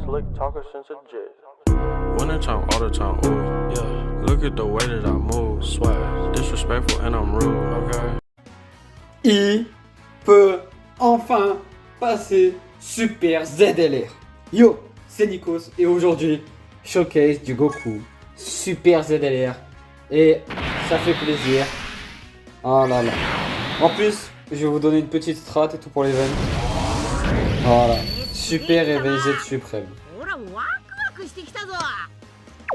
slick talker since a jet. Winter time, all the time, ooh, yeah. Look at the way that I move, swag, disrespectful and I'm rude, okay. Il peut enfin passer Super ZLR. Yo, c'est Nikos et aujourd'hui, showcase du Goku Super ZLR. Et ça fait plaisir. Oh là là. En plus, je vais vous donner une petite strat et tout pour l'event. Voilà. Super réveil Z suprême.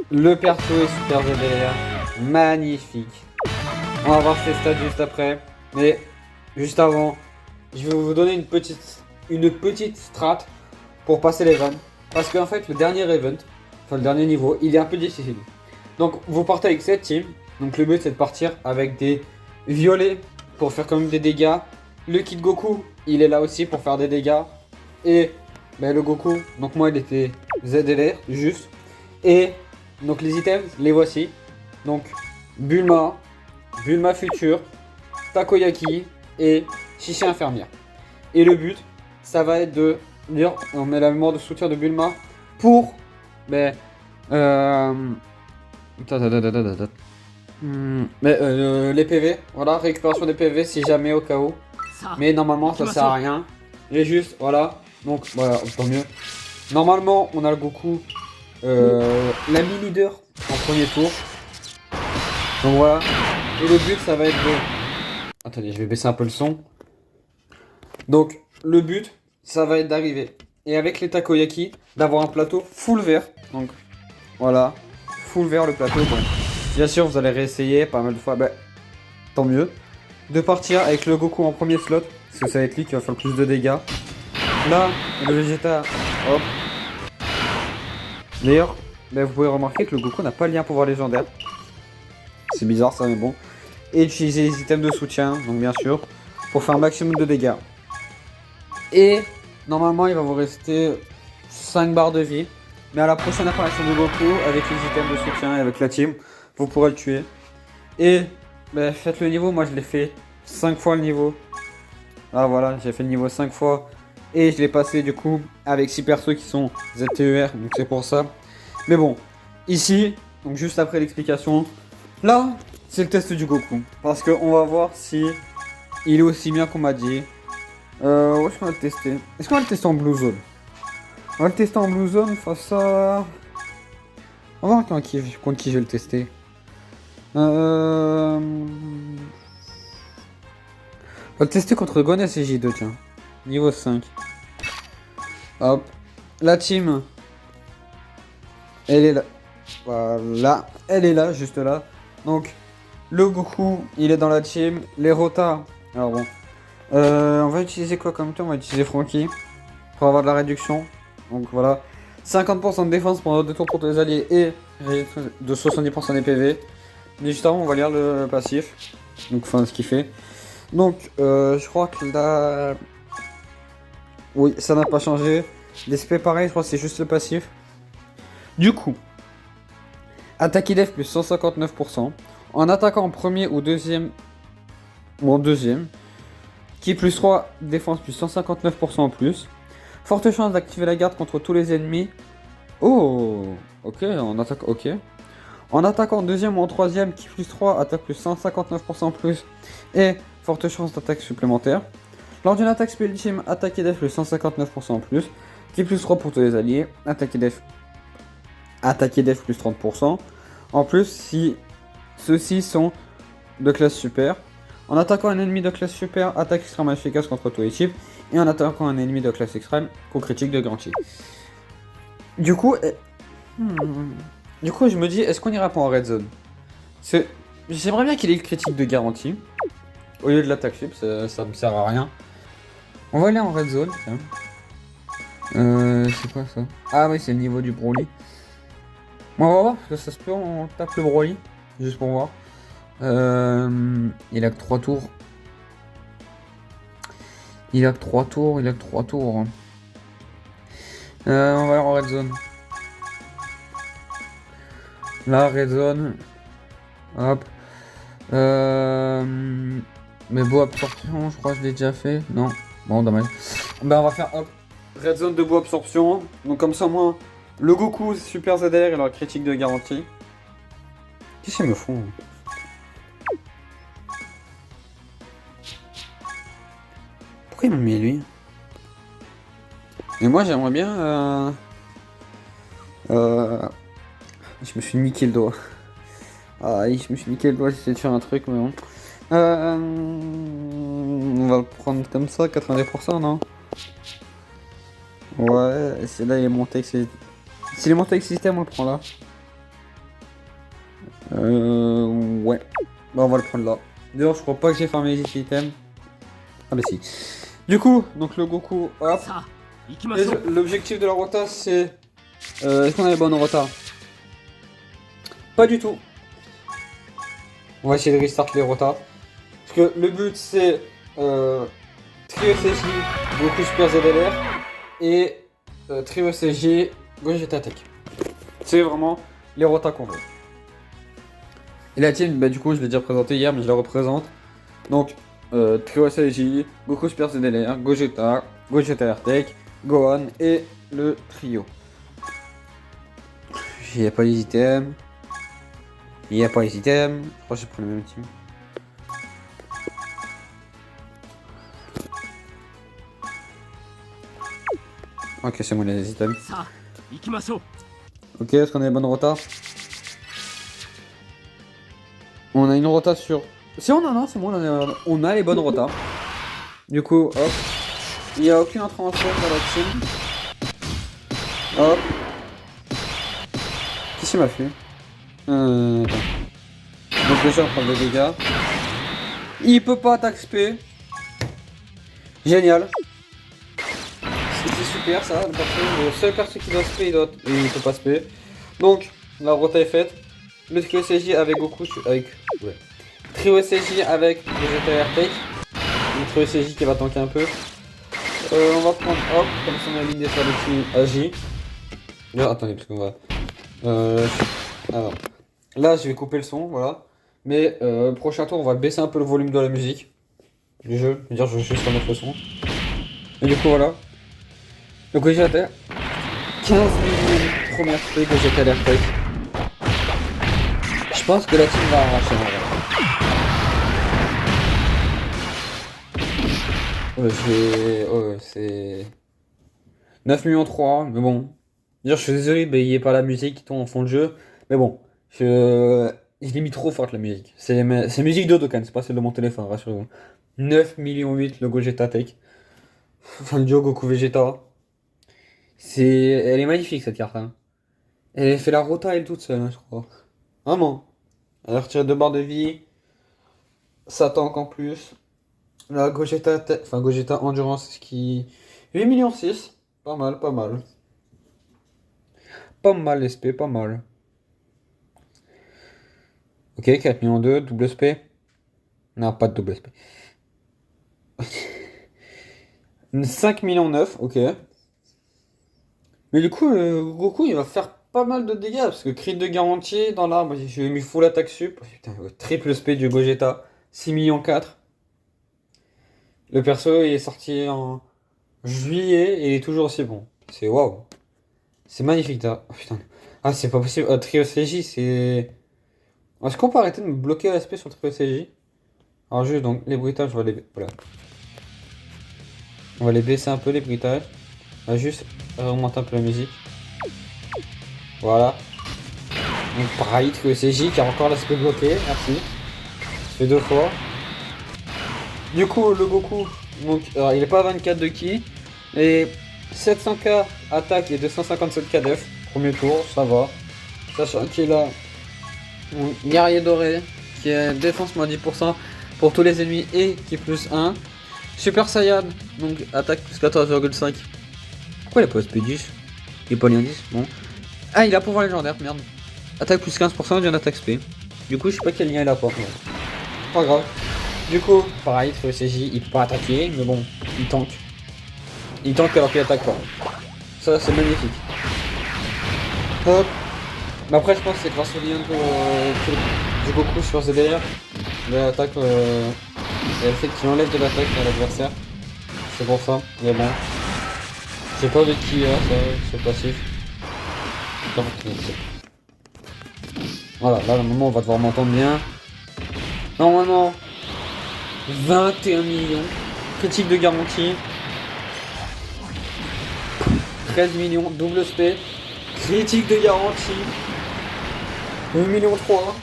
Le perso est Super ZLR. Magnifique. On va voir ses stats juste après. Mais juste avant, je vais vous donner une petite strat pour passer l'event. Parce qu'en fait, le dernier event, enfin le dernier niveau, il est un peu difficile. Donc vous partez avec cette team. Donc le but c'est de partir avec des violets pour faire quand même des dégâts. Le kit Goku, il est là aussi pour faire des dégâts. Et ben, le Goku, donc moi il était ZLR juste. Et donc les items, les voici. Donc Bulma, Bulma future, Takoyaki et Chichi infirmière. Et le but, ça va être de dire, on met la mémoire de soutien de Bulma pour les PV, voilà, récupération des PV si jamais au cas où. Mais normalement ça sert à rien. Et juste, voilà, donc voilà, tant mieux. Normalement on a le Goku, l'ami leader en premier tour. Donc voilà. Et le but ça va être de... Attendez, je vais baisser un peu le son. Donc le but ça va être d'arriver. Et avec les takoyaki, d'avoir un plateau full vert. Donc voilà, full vert le plateau. Bon. Bien sûr vous allez réessayer pas mal de fois, bah, tant mieux. De partir avec le Goku en premier slot, parce que ça va être lui qui va faire le plus de dégâts. Là, le Vegeta, hop. D'ailleurs, bah, vous pouvez remarquer que le Goku n'a pas le lien pouvoir légendaire. C'est bizarre ça, mais bon. Et utiliser les items de soutien, donc bien sûr, pour faire un maximum de dégâts. Et normalement, il va vous rester 5 barres de vie. Mais à la prochaine apparition de Goku, avec les items de soutien et avec la team, vous pourrez le tuer. Et bah, faites le niveau, moi je l'ai fait 5 fois le niveau. Ah voilà, j'ai fait le niveau 5 fois. Et je l'ai passé du coup avec 6 persos qui sont ZTER, donc c'est pour ça. Mais bon, ici, donc juste après l'explication, là, c'est le test du Goku. Parce qu'on va voir si il est aussi bien qu'on m'a dit. Où est-ce qu'on va le tester? Est-ce qu'on va le tester en Blue Zone? On va le tester en Blue Zone face à... On va voir contre qui je vais le tester. On va le tester contre Gonnes et J2, tiens. Niveau 5. Hop. La team. Elle est là. Voilà. Elle est là, juste là. Donc, le Goku, il est dans la team. Les Rota. Alors bon. On va utiliser quoi comme temps? On va utiliser Franky. Pour avoir de la réduction. Donc voilà. 50% de défense pendant 2 tours contre les alliés. Et de 70% des PV. Mais juste avant, on va lire le passif. Donc, enfin, ce qu'il fait. Donc, je crois que là... Oui, ça n'a pas changé. L'SP pareil, je crois que c'est juste le passif. Du coup, attaque def plus 159%. En attaquant en premier ou deuxième... Ou en deuxième. Qui plus 3, défense plus 159% en plus. Forte chance d'activer la garde contre tous les ennemis. Oh, ok, en attaque, ok. En attaquant en deuxième ou en troisième, qui plus 3, attaque plus 159% en plus. Et forte chance d'attaque supplémentaire. Lors d'une attaque spell team, attaque et def plus 159% en plus. Qui plus 3 pour tous les alliés. Attaque et def plus 30%. En plus, si ceux-ci sont de classe super. En attaquant un ennemi de classe super, attaque extrêmement efficace contre tous les types. Et en attaquant un ennemi de classe extrême, coup critique de garantie. Du coup, je me dis, est-ce qu'on ira pas en red zone? J'aimerais bien qu'il ait le critique de garantie. Au lieu de l'attaque sup, ça me sert à rien. On va aller en red zone. C'est quoi ça? Ah oui, c'est le niveau du Broly. Bon, on va voir, parce que ça se peut, on tape le Broly. Juste pour voir. Il a que 3 tours. Il a que 3 tours. On va aller en red zone. Là, red zone. Hop. Mais beau absorption, je crois que je l'ai déjà fait. Non. Bon, dommage. Ben, on va faire hop. Red Zone de boue absorption. Donc comme ça, moi, le Goku Super ZR et leur critique de garantie. Qu'est-ce qu'ils me font? Pourquoi ils m'ont mis lui? Et moi, j'aimerais bien... Je me suis niqué le doigt. Ah oui, je me suis niqué le doigt, j'essayais de faire un truc, mais bon. On va le prendre comme ça, 90%, non? Ouais, c'est là, il est monté avec s'il est monté avec système, on le prend là. Ouais. Bah, on va le prendre là. D'ailleurs, je crois pas que j'ai fermé les items. Ah bah si. Du coup, donc le Goku, hop. L'objectif de la rota, c'est... est-ce qu'on a les bonnes rotas? Pas du tout. On va essayer de restart les rotas. Parce que le but, c'est... Trio CJ, Goku Super ZLR. Et Trio CJ, Gogeta Tech. C'est vraiment les rotas qu'on veut. Et la team, bah du coup, je l'ai déjà présenté hier, mais je la représente. Donc, Trio CJ, Goku Super ZLR, Gogeta, Gogeta Tech, Gohan et le trio. Il n'y a pas les items. Il n'y a pas les items. Je crois que j'ai pris le même team. Ok, c'est bon, les items. Ok, est-ce qu'on a les bonnes rotas? On a une rota sur... Si on en a, c'est bon, on a les bonnes rotas. Du coup, hop. Il n'y a aucune transfert dans la team. Hop. Qu'est-ce qu'il m'a fait? Attends. Donc déjà on prend des dégâts. Il peut pas attaque SP. Génial. C'était super ça. Le seul perso qui doit SP, il peut pas SP. Donc la rota est faite. Le trio SJ avec Goku avec. Ouais. Trio SJ avec Vegeta Tech. Le trio SJ qui va tanker un peu. On va prendre hop, comme ça on a aligné sur le team AJ. Attendez, parce qu'on va. Alors, là je vais couper le son, voilà. Mais prochain tour, on va baisser un peu le volume de la musique du jeu. Je veux dire, je vais juste remettre le son. Et du coup, voilà. Donc, Gogeta 15 millions première feuille Gogeta Tech. Je pense que la team va arracher en vrai. C'est 9 millions 3, mais bon. Dire, je suis désolé, mais il n'y a pas la musique qui tombe en fond de jeu. Mais bon, je l'ai mis trop forte la musique. C'est musique de Dokkan, c'est pas celle de mon téléphone, rassurez-vous. 9 millions 8, le Gogeta Tech. Enfin, le duo Goku Vegeta. Elle est magnifique cette carte. Hein. Elle fait la rota elle toute seule, hein, je crois. Vraiment. Elle a retiré 2 barres de vie. Ça tank en plus. La Gogeta Tech, enfin Gogeta Endurance, ce qui. 8 millions 6. Pas mal, pas mal. Pas mal SP, pas mal. Ok, 4 millions 2, double SP. Non, pas de double SP. 5 millions 9, ok. Mais du coup, Goku, il va faire pas mal de dégâts, parce que crit de garantie dans l'arbre, je lui ai mis full attaque sup. Putain, triple SP du Gogeta, 6 millions 4. Le perso il est sorti en juillet et il est toujours aussi bon. C'est waouh. C'est magnifique, là. Oh, putain. Ah, c'est pas possible. Trio CJ, c'est... Est-ce qu'on peut arrêter de me bloquer l'aspect sur le trio CJ? Alors juste, donc, les bruitages, on va les... Voilà. On va les baisser un peu, les bruitages. On va juste augmenter un peu la musique. Voilà. Donc pareil, trio CJ qui a encore l'aspect bloqué, merci. Ça fait 2 fois. Du coup, le Goku, donc, alors, il est pas à 24 de ki. Et 700k attaque et 257k def. Premier tour, ça va. Sachant qu'il a un guerrier doré qui est défense moins 10% pour tous les ennemis et qui est plus 1. Super Saiyan, donc attaque plus 14,5. Pourquoi il a pas SP10? Il est pas lien 10, bon. Ah, il a pouvoir légendaire, merde. Attaque plus 15% d'une attaque SP. Du coup, je sais pas quel lien il a pas. Pas grave. Du coup, pareil, le CJ, il peut pas attaquer, mais bon, il tank. Il tank alors qu'il attaque pas. Ça, c'est magnifique. Hop. Mais après, je pense que c'est grâce au lien du Goku sur ZDR. L'attaque, le fait qu'il enlève de l'attaque à l'adversaire. C'est pour ça, mais bon. J'ai pas de qui là, ça, c'est passif. Pas forcément. Voilà, là, normalement, on va devoir m'entendre bien. Normalement, 21 millions. Critique de garantie. 13 millions. Double SP. Critique de garantie. 1 million 3.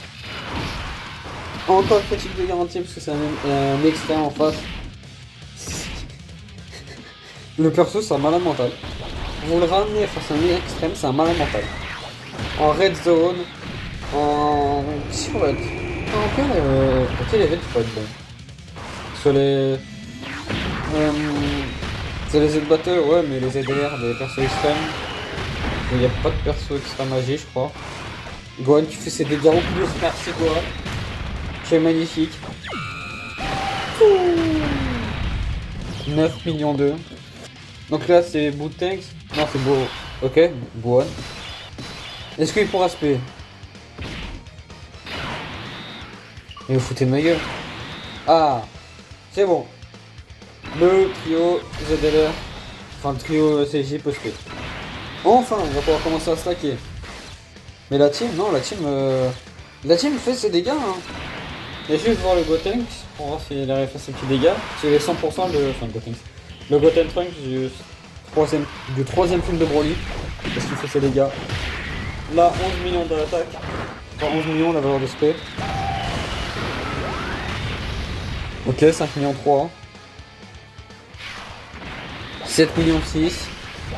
Encore critique de garantie parce que c'est un externe en face. Le perso, c'est un malin mental. Vous le ramenez face à un extrême, c'est un malin mental. En red zone, en... Si on va être... En quel event il faut être bon? Sur les... C'est les Z-Battle, ouais, mais les ZDR des persos extrêmes. Il n'y a pas de perso extrême magie, je crois. Gohan qui fait ses dégâts en plus, merci Gohan. Qui est magnifique. 9 millions 2. Donc là c'est Bootanks. Non c'est Beau. Ok, Gohan. Est-ce qu'il pourra se payer? Mais vous foutez de ma gueule. Ah, c'est bon. Le trio ZLR, enfin le trio CJ peut se payer. Enfin, on va pouvoir commencer à stacker. Mais la team, non, la team fait ses dégâts. Hein. Il y a juste voir le Gotenks pour voir s'il arrive à faire ses petits dégâts. C'est les 100% de... Enfin, Gotenks. Le Goten Trunks du troisième film de Broly. Parce qu'il fait ses dégâts. Là, 11 millions d'attaque. Enfin, 11 millions la valeur de SP. Ok, 5 millions 3. 7 millions 6.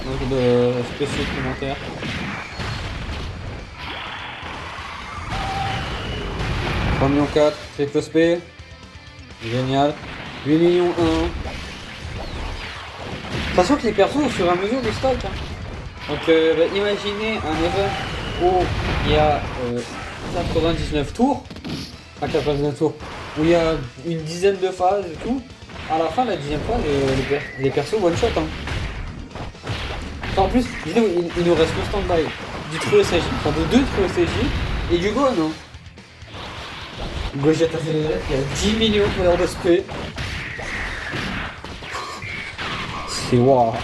Donc de SP supplémentaires. 3 millions 4, triple SP. Génial. 8 millions 1. Sachant que les persos au fur et à mesure de stack. Hein. Donc bah, imaginez un event où il y a 99 tours. À 99 tours. Où il y a une dizaine de phases et tout. À la fin, la 10e phase, les persos one shot. Hein. Enfin, en plus, il nous reste le stand-by du trio SAJ, enfin de 2 trios SAJ et du Gohan. Hein. Gogeta ZLR qui a 10 millions de valeur de SP. C'est waouh.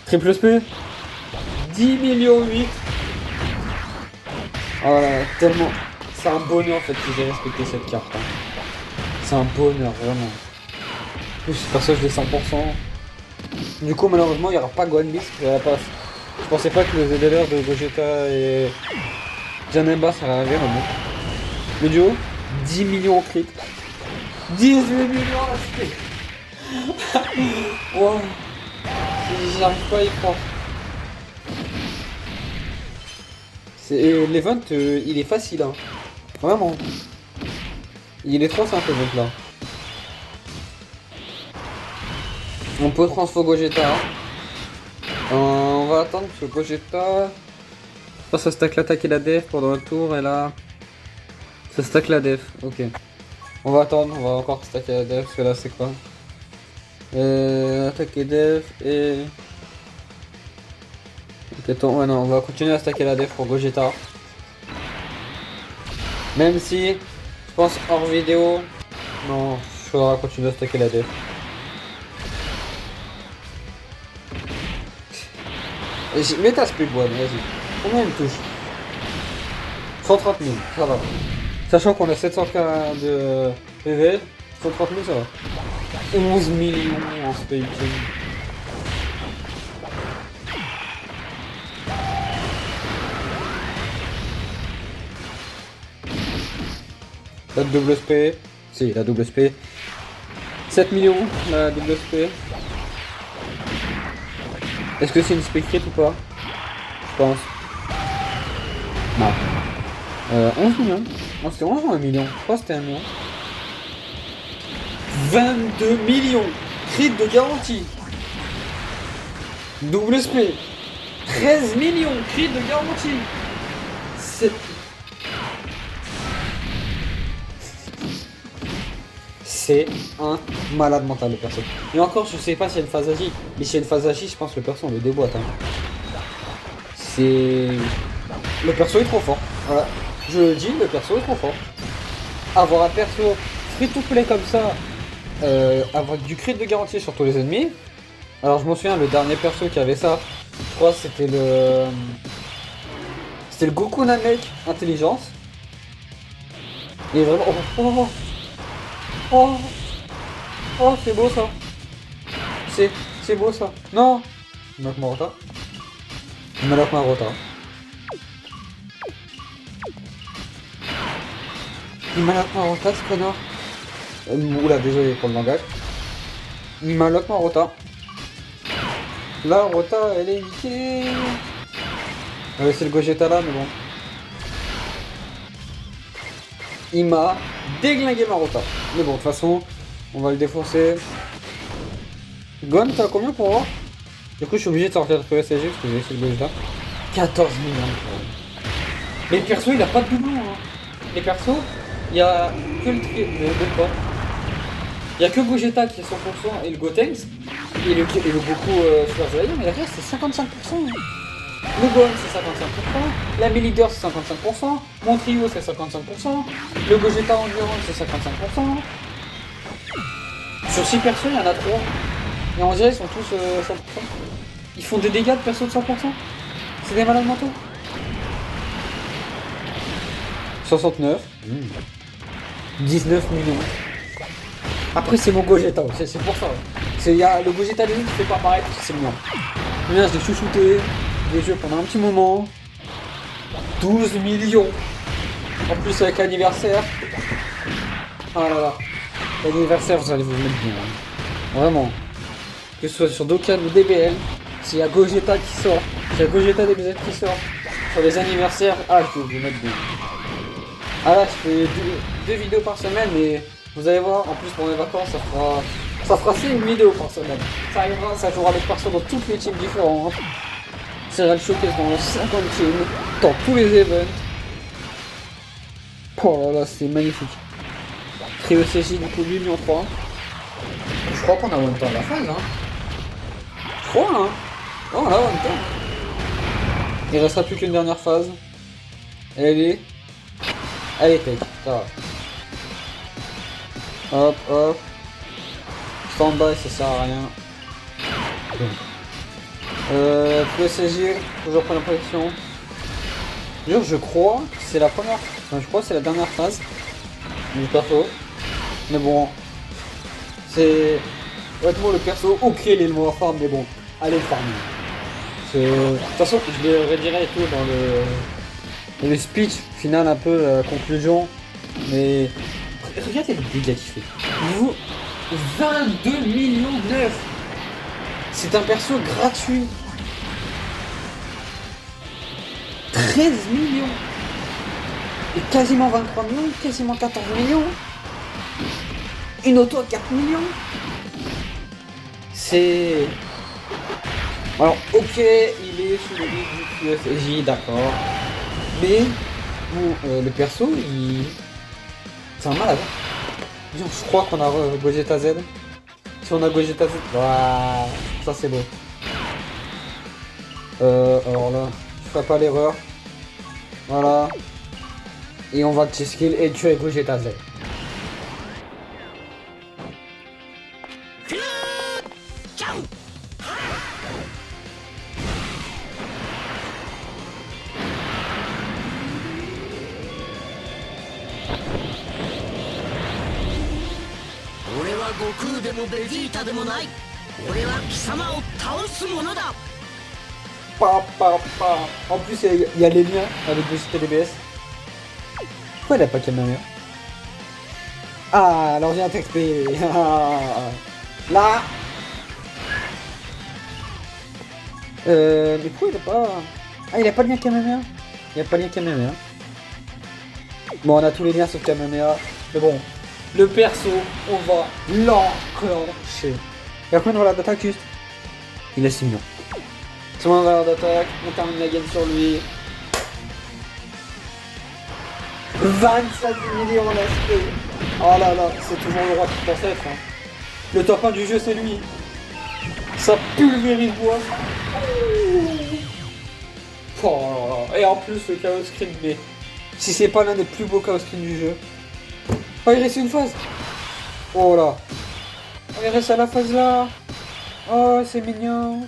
Triple SP 10 millions 8. Oh là là, tellement. C'est un bonheur en fait qu'ils aient respecté cette carte. Hein. C'est un bonheur vraiment. En plus, personnage des 100%. Du coup, malheureusement, il n'y aura pas Gohan Beast. Je pensais pas que le ZLR de Gogeta et Janemba ça allait arriver, mais bon. Le duo, 10 millions en crit. 18 millions à SP. Wow. J'arrive pas à y croire. L'event, il est facile, hein. Vraiment. Il est trop simple, l'event là. On peut transfo Gogeta. On va attendre que Gogeta... Ça stack l'attaque et la def pendant un tour, et là... Ça stack la def, ok. On va attendre, on va encore stacker la def, parce que là c'est quoi? Attaque et def et... Ok, attends, ouais non, on va continuer à stacker la def pour Gogeta. Même si, je pense hors vidéo, non, il faudra continuer à stacker la def. Mets ta speed one, vas-y. Combien il touche? 130 000, ça va. Sachant qu'on a 700k de PV, 130 000 ça va. 11 millions en spacing. La double SP, si la double SP. 7 millions la double SP. Est-ce que c'est une spec crit ou pas? Je pense. Non. 11 millions. Non, c'était 11 ou 1 million? Je crois que c'était 1 million. 22 millions. Crit de garantie. Double SP. 13 millions. Crit de garantie. C'est un malade mental le perso. Et encore, je sais pas s'il y a une phase agi. Mais s'il y a une phase agi, je pense que le perso on le déboîte. Hein. C'est... Le perso est trop fort. Voilà. Je le dis, le perso est trop fort. Avoir un perso free to play comme ça, avec du crit de garantie sur tous les ennemis, Alors je m'en souviens, le dernier perso qui avait ça, je crois que c'était le... C'était le Goku Namek Intelligence. Et vraiment... Oh, oh, oh, oh, c'est beau ça. C'est beau ça. Non. Il manque Marota. Il manque Marota. Il manque Marota ce connard. Oula, désolé pour le langage. Il manque Marota. Là, Rota, elle est niquée. C'est le Gogeta là, mais bon. Il m'a déglingué ma Rota. Mais bon, de toute façon, on va le défoncer. Gon, t'as combien pour voir? Du coup, je suis obligé de sortir le SSG parce que j'ai essayé le Gogeta. 14 millions. Mais le perso, il a pas de doublon. Hein. Les persos, il y a que le quoi. Il y a que Gogeta qui est 100% et le Gotenks. Et le Goku Super Saiyan, mais le reste c'est 55%. Le Gon c'est 55%, la Leader c'est 55%, mon trio c'est 55%, le Gogeta Endurance c'est 55%. Sur 6 persos, il y en a 3. Et on dirait ils sont tous 100%. Ils font des dégâts de persos de 100%. C'est des malades mentaux. 69. 19 millions. Après c'est mon Gogeta, c'est pour ça. Il y a le Gogeta de lui qui fait pas paraître, c'est le mien. Là, je l'ai chouchouté, des jeux pendant un petit moment. 12 millions. En plus avec l'anniversaire. Ah là là. L'anniversaire, vous allez vous mettre bien. Hein. Vraiment. Que ce soit sur Dokkan ou DBL, s'il y a Gogeta qui sort, s'il y a Gogeta DBZ qui sort, sur les anniversaires, je peux vous mettre bien. Ah là, je fais deux vidéos par semaine, mais vous allez voir, en plus pour mes vacances, ça fera 5 vidéos par semaine. Ça arrivera, ça jouera avec personnes dans toutes les teams différentes. Ça ira le showcase dans les 50 teams, dans tous les events. Oh là là, c'est magnifique. Trio CJ du coup 8 millions 3. Je crois qu'on a one time la phase, hein. Je crois, hein. Oh, on a one time. Il restera plus qu'une dernière phase. Elle est take, ça va. Hop, hop. Stand-by, ça sert à rien. Plus SSG, toujours première position. Je crois que c'est la première. Enfin, je crois que c'est la dernière phase du perso. Mais bon. C'est. Honnêtement le perso, ok il est le moins farm, mais bon, allez le farmer. De toute façon, je le redirai et tout dans le speech final, un peu la conclusion. Mais regardez le dégât qu'il fait. 22 millions 9. C'est un perso gratuit. 13 millions. Et quasiment 23 millions, quasiment 14 millions. Une auto à 4 millions. C'est... Alors, ok, il est sous le lit du QFJ, d'accord. Mais, bon, le perso, c'est un malade. Je crois qu'on a Gogeta Z. Si on a Gogeta Z, waouh, ça c'est beau. Alors là, je ferai pas l'erreur. Voilà. Et on va T-skill et tuer Gogeta Z. En plus, il y a les liens avec Gogeta DBS. Pourquoi il a pas Kamehameha? Ah, alors viens t'expliquer. Là. Mais pourquoi il a pas... Ah, il a pas de lien Kamehameha. Il a pas de lien Kamehameha. Bon, on a tous les liens sauf Kamehameha. Mais bon, le perso, on va l'enclencher. Et après, on va l'attaque juste. Il a 6 millions. Tout le monde va d'attaque, on termine la game sur lui. 25 millions en HP. Oh là là, c'est toujours le roi qui pense être. Hein. Le top 1 du jeu, c'est lui. Ça pulvérise bois. Oh là là. Et en plus, le chaos screen, mais si c'est pas l'un des plus beaux chaos screen du jeu. Oh, il reste une phase. Oh là. Oh, il reste à la phase là. Oh, c'est mignon.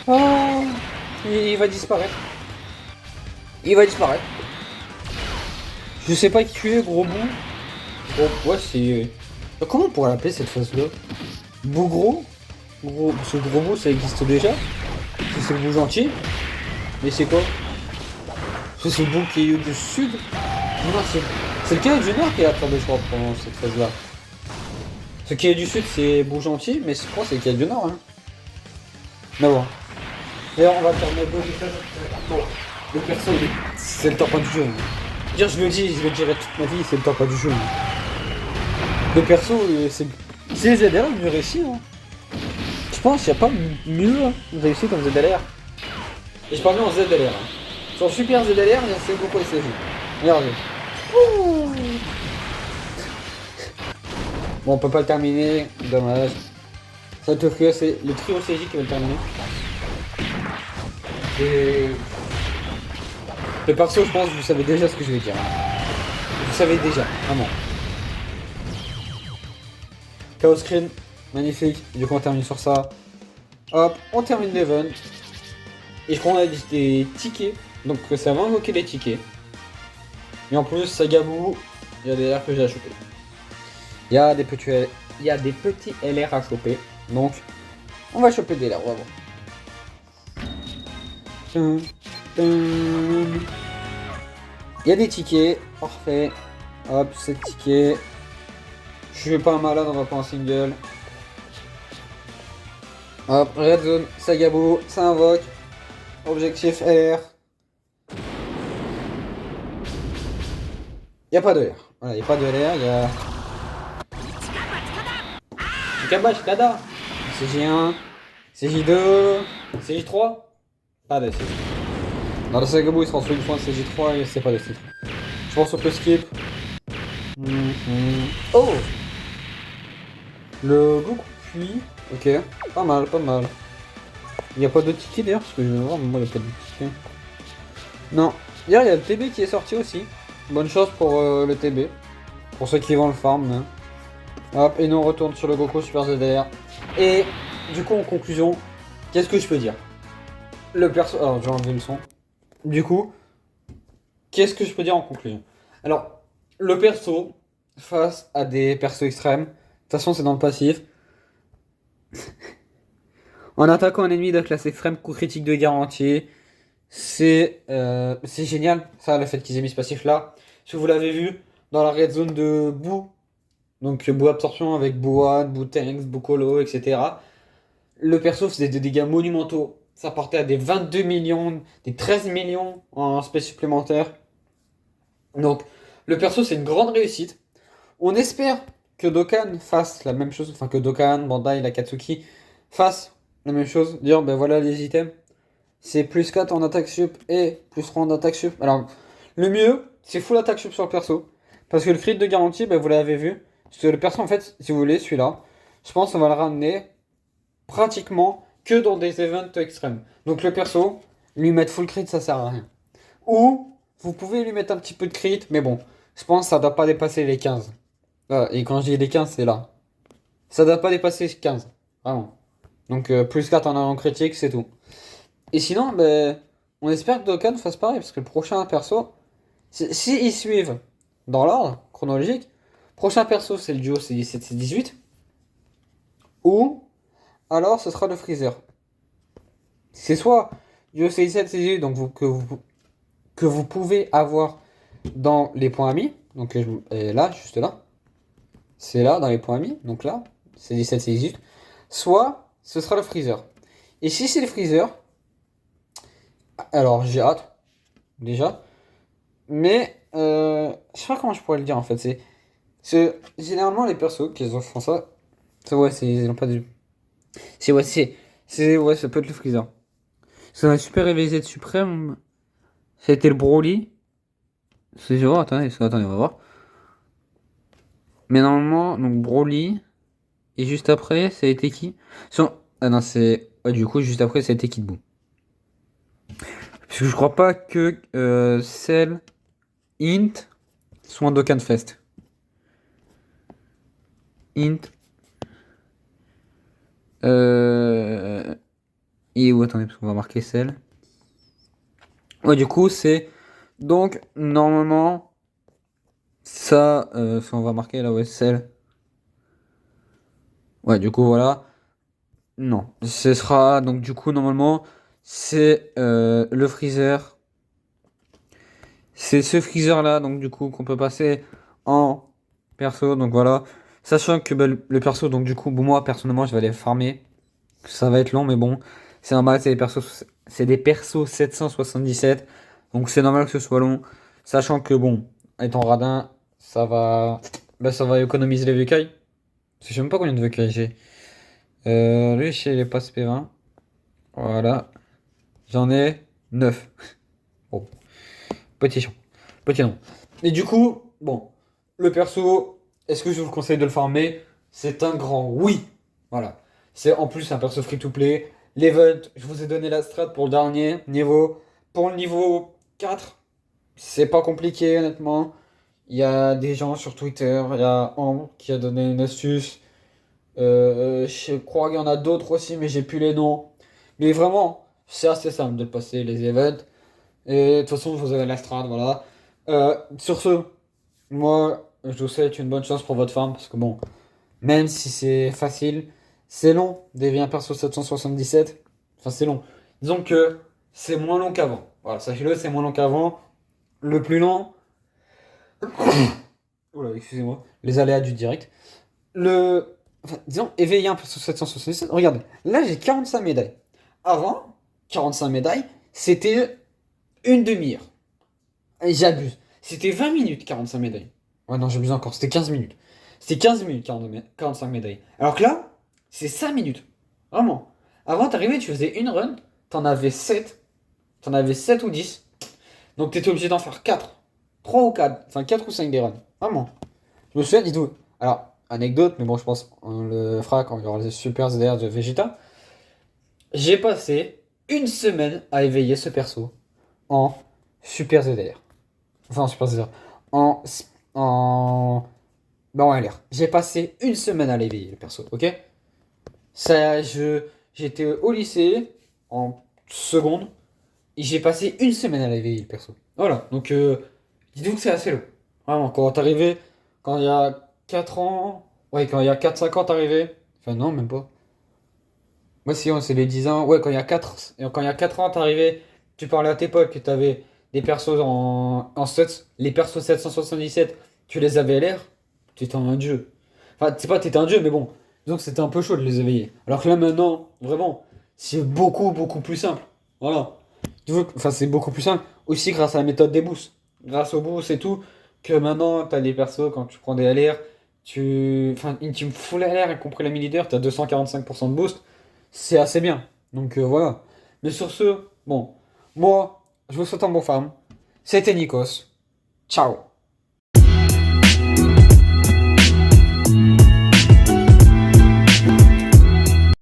Oh, il va disparaître. Il va disparaître. Je sais pas qui tu es, gros bout. Oh, ouais, c'est... Comment on pourrait l'appeler cette phase-là? Bougro? Gros... Ce gros bout, ça existe déjà? C'est le bout gentil? Mais c'est quoi? C'est le bout qui est du sud? Non, c'est le qui du nord qui est attendu, je crois, pendant cette phase-là. Ce qui est du sud, c'est bout gentil, mais je crois que c'est le qui est du nord, hein. Mais bon. D'ailleurs, on va faire mes beaux bon, le perso, c'est le temps pas du jeu. Dire, je le dis, je le dirai toute ma vie, c'est le temps pas du jeu. Le perso, c'est ZLR le mieux réussi. Hein. Je pense qu'il n'y a pas mieux réussi comme ZLR. Et je parle bien en ZLR. Hein. Sur Super ZLR, il y a Sengoku et CJ. Regardez. Ouh. Bon, on peut pas le terminer, dommage. Ça te fait c'est le trio CJ qui va le terminer. Et le perso, je pense que vous savez déjà ce que je vais dire. Vous savez déjà, vraiment. Chaos Screen, magnifique. Du coup, on termine sur ça. Hop, on termine l'event. Et je crois qu'on a des tickets. Donc, ça va invoquer les tickets. Et en plus, Sagabou, il y a des LR que j'ai à choper. Il y a des petits LR à choper. Donc, on va choper des LR, on va voir. Il y a des tickets, parfait. Hop, 7 tickets. Je suis pas un malade, on va pas en single. Hop, Red Zone, Sagabo, ça invoque. Objectif LR. Y a pas de LR. Voilà, y a pas de LR, y a. Kabash, Kada. CJ1, CJ2, CJ3. Pas de CJ. Dans le Sagabo, il se transforme une fois en CJ3 et c'est pas de CJ. Je pense qu'on peut skip. Oh! Le Goku puis. Ok, pas mal, pas mal. Il n'y a pas de ticket d'ailleurs, parce que je vais voir, mais moi il n'y a pas de ticket. Non. D'ailleurs, il y a le TB qui est sorti aussi. Bonne chose pour le TB. Pour ceux qui vont le farm. Hein. Hop, et nous on retourne sur le Goku Super ZR. Et du coup, en conclusion, qu'est-ce que je peux dire? Le perso. Alors, j'ai enlevé le son. Du coup, qu'est-ce que je peux dire en conclusion? Alors, le perso, face à des persos extrêmes, de toute façon, c'est dans le passif. En attaquant un ennemi de classe extrême, coup critique de garantie. C'est génial, ça, le fait qu'ils aient mis ce passif là. Si vous l'avez vu, dans la red zone de boue, donc boue absorption avec Boan, Boue Tanks, Boue Colo, etc. Le perso faisait des dégâts monumentaux. Ça partait à des 22 millions, des 13 millions en space supplémentaire. Donc, le perso, c'est une grande réussite. On espère que Dokkan fasse la même chose, enfin que Dokkan, Bandai, Akatsuki fassent la même chose. Dire, ben voilà les items. C'est plus 4 en attaque sup et plus 3 en attaque sup. Alors, le mieux, c'est full attaque sup sur le perso. Parce que le crit de garantie, ben, vous l'avez vu. Parce que le perso, en fait, si vous voulez, celui-là, je pense qu'on va le ramener pratiquement que dans des events extrêmes. Donc le perso, lui mettre full crit, ça sert à rien. Ou, vous pouvez lui mettre un petit peu de crit, mais bon, je pense que ça doit pas dépasser les 15. Et quand je dis les 15, c'est là. Ça doit pas dépasser 15. Vraiment. Donc plus 4 en critique, c'est tout. Et sinon, ben, on espère que Dokkan fasse pareil, parce que le prochain perso, si ils suivent dans l'ordre chronologique, prochain perso c'est le duo C17 C18, ou alors ce sera le Freezer. C'est soit duo C17 C18, donc que vous pouvez avoir dans les points amis, donc là, juste là, c'est là, dans les points amis, donc là, C17 C18, soit ce sera le Freezer. Et si c'est le Freezer, alors j'ai hâte, déjà. Mais je sais pas comment je pourrais le dire en fait. C'est généralement les persos qui font ça. Ouais, ils n'ont pas du. Ouais, ça peut être le Freezer. C'est un super révisé de suprême. Ça a été le Broly. C'est genre, attendez, on va voir. Mais normalement, donc Broly. Et juste après, ça a été qui? Ah non, c'est. Ouais, du coup, juste après, ça a été Kid Buu. Parce que je crois pas que Cell, Int soit un Dokkan Fest. Int. Et où, attendez, parce qu'on va marquer celle. Ouais, du coup, c'est. Donc, normalement, ça, si on va marquer là, ouais, celle. Ouais, du coup, voilà. Non, ce sera. Donc, du coup, normalement, c'est le freezer. C'est ce freezer-là, donc, du coup, qu'on peut passer en perso. Donc, voilà. Sachant que bah, le perso, donc, du coup, bon, moi, personnellement, je vais aller farmer. Ça va être long, mais bon. C'est normal, c'est des persos 777. Donc c'est normal que ce soit long. Sachant que bon, étant radin, ça va économiser les écailles. Je sais même pas combien de écailles j'ai. Lui, chez les passes P20. Voilà. J'en ai 9. Bon, petit champ. Petit nom. Et du coup, bon, le perso, est-ce que je vous le conseille de le farmer? C'est un grand oui. Voilà. C'est en plus un perso free-to-play. L'event, je vous ai donné la strat pour le dernier niveau. Pour le niveau 4, c'est pas compliqué honnêtement. Il y a des gens sur Twitter, il y a Ambre qui a donné une astuce. Je crois qu'il y en a d'autres aussi, mais j'ai plus les noms. Mais vraiment, c'est assez simple de passer les events. Et de toute façon, vous avez la strat, voilà. Sur ce, moi, je vous souhaite une bonne chance pour votre farm, parce que bon, même si c'est facile, c'est long, devient perso 777. Enfin, c'est long. Disons que c'est moins long qu'avant. Voilà, sachez-le, c'est moins long qu'avant. Le plus long. Oula, excusez-moi. Les aléas du direct. Enfin, disons, éveiller un perso 777. Regardez, là j'ai 45 médailles. Avant, 45 médailles, c'était une demi-heure. Et j'abuse. C'était 20 minutes, 45 médailles. Ouais, non, j'abuse encore. C'était 15 minutes. C'était 15 minutes, 45 médailles. Alors que là, c'est 5 minutes. Vraiment. Avant, t'arrivais, tu faisais une run, t'en avais 7. T'en avais 7 ou 10. Donc t'étais obligé d'en faire 4. 3 ou 4. Enfin, 4 ou 5 des runs. Vraiment. Je me souviens, dis tout. Alors, anecdote, mais bon, je pense on le fera quand il y aura les super ZR de Vegeta. J'ai passé une semaine à éveiller ce perso en super ZR. Enfin, en super ZR. En. En. Bah, en LR. J'ai passé une semaine à l'éveiller, le perso, ok? Ça, j'étais au lycée, en seconde, et j'ai passé une semaine à l'éveiller, le perso. Voilà, donc, dis-donc que c'est assez long. Vraiment, quand t'arrivais, quand il y a 4 ans, ouais, quand il y a 4 5 ans, t'arrivais, enfin, non, même pas. Moi, si, c'est les 10 ans, ouais, quand il y a 4 ans, t'arrivais, tu parlais à tes potes que t'avais des persos en 7, les persos 777, tu les avais LR, t'étais un dieu. Enfin, c'est pas t'étais un dieu, mais bon, disons que c'était un peu chaud de les éveiller. Alors que là, maintenant, vraiment, c'est beaucoup, beaucoup plus simple. Voilà. Enfin, c'est beaucoup plus simple aussi grâce à la méthode des boosts. Grâce aux boosts et tout, que maintenant, t'as des persos, quand tu prends des LR, enfin, une team full LR, y compris la mini leader, t'as 245% de boost. C'est assez bien. Donc voilà. Mais sur ce, bon, moi, je vous souhaite un bon farm. C'était Nikos. Ciao.